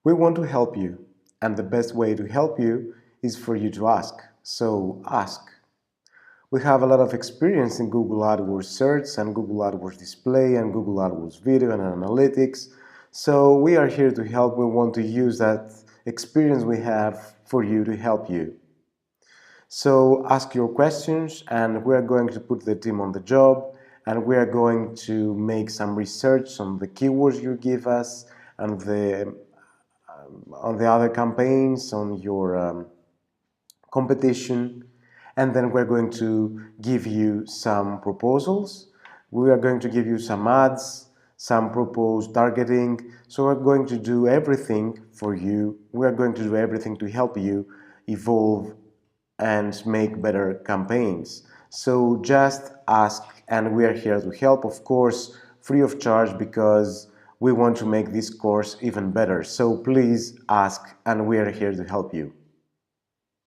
We want to help you, and the best way to help you is for you to ask. So ask. We have a lot of experience in Google AdWords search and Google AdWords display and Google AdWords video and analytics. So we are here to help. We want to use that experience we have for you to help you. So ask your questions and we are going to put the team on the job and we are going to make some research on the keywords you give us and on the other campaigns, on your competition, and then we're going to give you some proposals. We are going to give you some ads, some proposed targeting. So we're going to do everything for you. We are going to do everything to help you evolve and make better campaigns. So just ask and we are here to help, of course, free of charge, because we want to make this course even better. So please ask and we are here to help you.